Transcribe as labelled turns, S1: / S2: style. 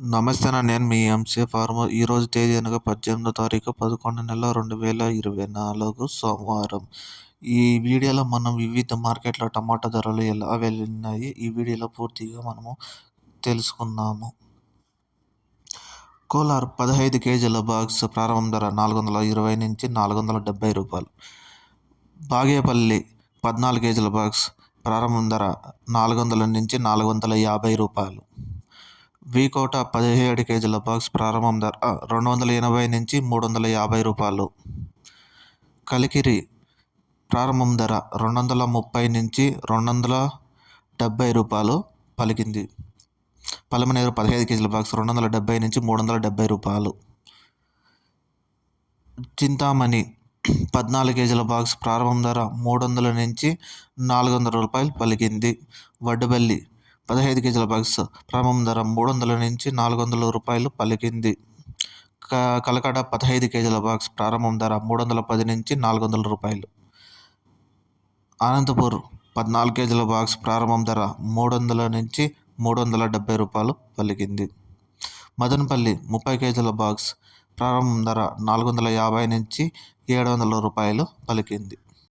S1: నమస్తే అన్న. నేను మీ ఎంసీ ఫార్మర్. ఈరోజు తేదీ అనగా 18వ తారీఖు 11 నెల 2024 సోమవారం. ఈ వీడియోలో మనం వివిధ మార్కెట్ల టమాటా ధరలు ఎలా వెళ్ళినాయి ఈ వీడియోలో పూర్తిగా మనము తెలుసుకుందాము. కోలార్ 15 కేజీల బాక్స్ ప్రారంభం ధర 420 నుంచి 470 రూపాయలు. బాగేపల్లి 14 కేజీల బాక్స్ ప్రారంభం ధర 400 నుంచి 450 రూపాయలు. వీకోట 17 కేజీల బాక్స్ ప్రారంభం ధర 280 నుంచి 350 రూపాయలు. కలికిరి ప్రారంభం ధర 230 నుంచి 270 రూపాయలు పలికింది. పలమనేరు 15 కేజీల బాక్స్ 270 నుంచి 370 రూపాయలు. చింతామణి 14 కేజీల బాక్స్ ప్రారంభం ధర 300 నుంచి 400 రూపాయలు పలికింది. వడ్డబల్లి 15 కేజీల బాక్స్ ప్రారంభం ధర 300 నుంచి 400 రూపాయలు పలికింది. కలకడ 15 కేజీల బాక్స్ ప్రారంభం ధర 310 నుంచి 400 రూపాయలు. అనంతపూర్ 14 కేజీల బాక్స్ ప్రారంభం ధర 300 నుంచి 370 రూపాయలు పలికింది. మదనపల్లి 30 కేజీల బాక్స్ ప్రారంభం ధర 450 నుంచి 700 రూపాయలు పలికింది.